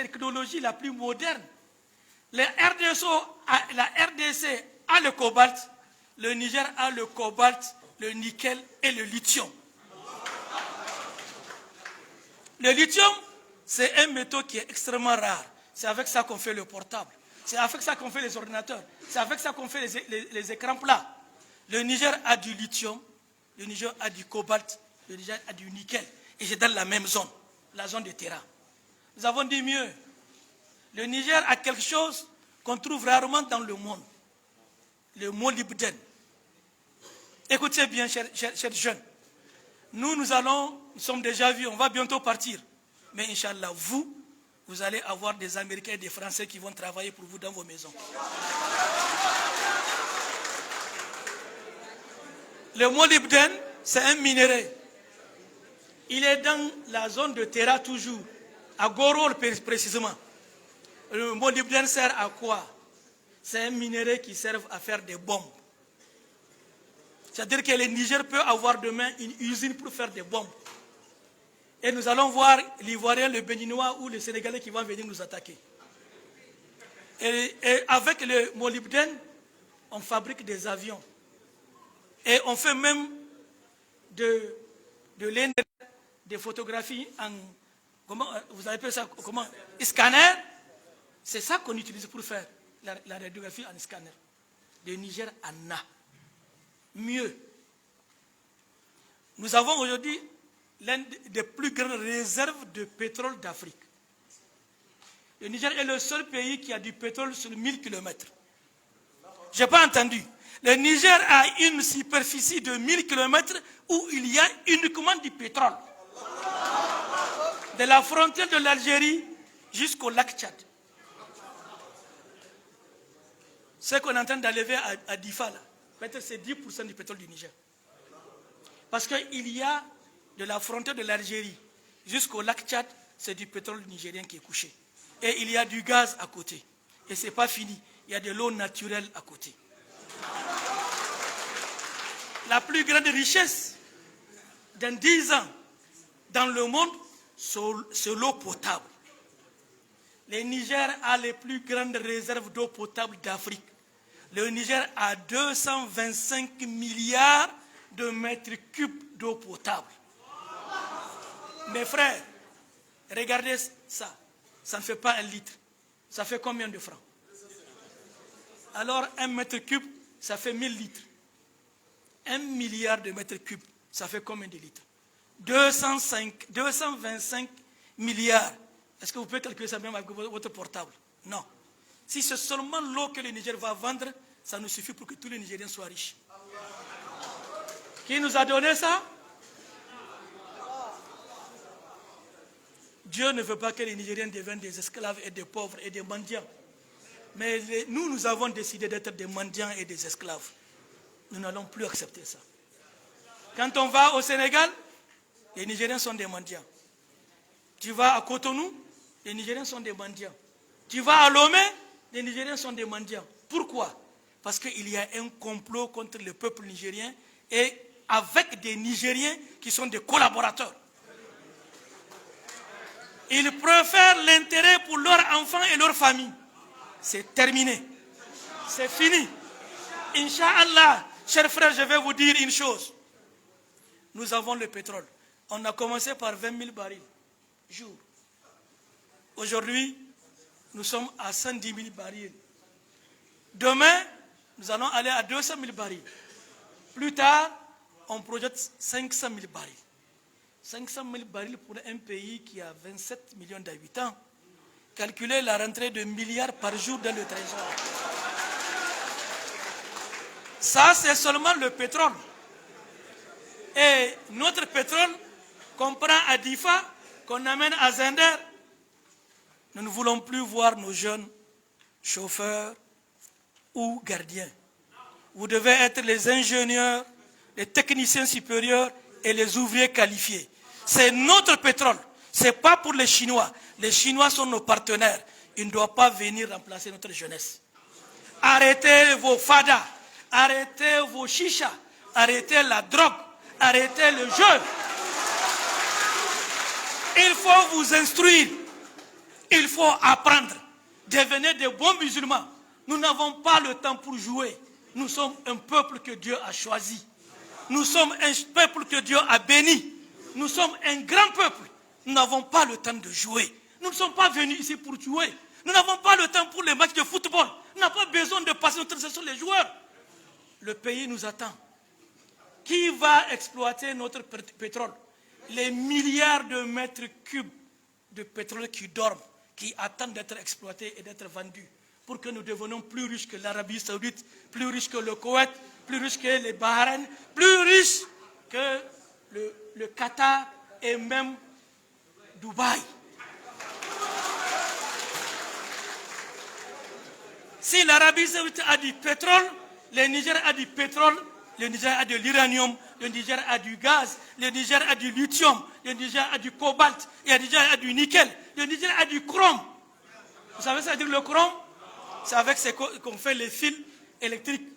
technologie la plus moderne. La RDC a le cobalt, le Niger a le cobalt, le nickel et le lithium. Le lithium, c'est un métaux qui est extrêmement rare. C'est avec ça qu'on fait le portable. C'est avec ça qu'on fait les ordinateurs. C'est avec ça qu'on fait les écrans plats. Le Niger a du lithium, le Niger a du cobalt, le Niger a du nickel. Et c'est dans la même zone, la zone de Terra. Nous avons dit mieux. Le Niger a quelque chose qu'on trouve rarement dans le monde. Le molybdène. Écoutez bien, chers jeunes. Nous sommes déjà vus, on va bientôt partir. Mais Inch'Allah, vous allez avoir des Américains et des Français qui vont travailler pour vous dans vos maisons. Le molybdène, c'est un minerai. Il est dans la zone de Terra toujours, à Goro précisément. Le molybdène sert à quoi? C'est un minerai qui sert à faire des bombes. C'est-à-dire que le Niger peut avoir demain une usine pour faire des bombes. Et nous allons voir l'Ivoirien, le Béninois ou le Sénégalais qui vont venir nous attaquer. Et avec le molybdène, on fabrique des avions. Et on fait même de des photographies en, comment vous appelez ça, comment, scanner. C'est ça qu'on utilise pour faire la radiographie en scanner. Le Niger en a. Mieux. Nous avons aujourd'hui l'une des plus grandes réserves de pétrole d'Afrique. Le Niger est le seul pays qui a du pétrole sur 1000 km. Je n'ai pas entendu. Le Niger a une superficie de 1000 km où il y a uniquement du pétrole. De la frontière de l'Algérie jusqu'au lac Tchad. Ce qu'on est en train d'enlever à Difa, peut-être c'est 10% du pétrole du Niger. Parce qu'il y a de la frontière de l'Algérie jusqu'au lac Tchad, c'est du pétrole nigérien qui est couché. Et il y a du gaz à côté. Et ce n'est pas fini. Il y a de l'eau naturelle à côté. La plus grande richesse dans 10 ans dans le monde, c'est l'eau potable. Le Niger a les plus grandes réserves d'eau potable d'Afrique. Le Niger a 225 milliards de mètres cubes d'eau potable. Mes frères, regardez ça. Ça ne fait pas 1 litre. Ça fait combien de francs? Alors 1 mètre cube, ça fait 1000 litres. 1 milliard de mètres cubes, ça fait combien de litres? 225 milliards. Est-ce que vous pouvez calculer ça même avec votre portable? Non. Si c'est seulement l'eau que le Niger va vendre, ça nous suffit pour que tous les Nigériens soient riches. Qui nous a donné ça? Dieu ne veut pas que les Nigériens deviennent des esclaves et des pauvres et des mendiants. Mais nous avons décidé d'être des mendiants et des esclaves. Nous n'allons plus accepter ça. Quand on va au Sénégal, les Nigériens sont des mendiants. Tu vas à Cotonou, les Nigériens sont des mendiants. Tu vas à Lomé, les Nigériens sont des mendiants. Pourquoi? Parce qu'il y a un complot contre le peuple nigérien et avec des Nigériens qui sont des collaborateurs. Ils préfèrent l'intérêt pour leurs enfants et leurs familles. C'est terminé. C'est fini. Inch'Allah, chers frères, je vais vous dire une chose. Nous avons le pétrole. On a commencé par 20 000 barils jour. Aujourd'hui, nous sommes à 110 000 barils. Demain, nous allons aller à 200 000 barils. Plus tard, on projette 500 000 barils. 500 000 barils pour un pays qui a 27 millions d'habitants. Calculez la rentrée de milliards par jour dans le trésor. Ça, c'est seulement le pétrole. Et notre pétrole qu'on prend à Difa, qu'on amène à Zender, nous ne voulons plus voir nos jeunes chauffeurs ou gardiens. Vous devez être les ingénieurs, les techniciens supérieurs et les ouvriers qualifiés. C'est notre pétrole. Ce n'est pas pour les Chinois. Les Chinois sont nos partenaires. Ils ne doivent pas venir remplacer notre jeunesse. Arrêtez vos fadas. Arrêtez vos chichas. Arrêtez la drogue. Arrêtez le jeu. Il faut vous instruire. Il faut apprendre, devenir de bons musulmans. Nous n'avons pas le temps pour jouer. Nous sommes un peuple que Dieu a choisi. Nous sommes un peuple que Dieu a béni. Nous sommes un grand peuple. Nous n'avons pas le temps de jouer. Nous ne sommes pas venus ici pour jouer. Nous n'avons pas le temps pour les matchs de football. Nous n'avons pas besoin de passer notre temps sur les joueurs. Le pays nous attend. Qui va exploiter notre pétrole? Les milliards de mètres cubes de pétrole qui dorment, qui attendent d'être exploités et d'être vendus, pour que nous devenions plus riches que l'Arabie Saoudite, plus riches que le Koweït, plus riches que les Bahreïn, plus riches que le Qatar et même Dubaï. Si l'Arabie Saoudite a du pétrole, le Niger a du pétrole, le Niger a de l'uranium, le Niger a du gaz, le Niger a du lithium, le Niger a du cobalt, le Niger a du nickel, le Niger a du chrome. Vous savez ça veut dire le chrome? C'est avec ce qu'on fait les fils électriques.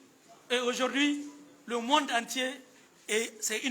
Et aujourd'hui, le monde entier, c'est une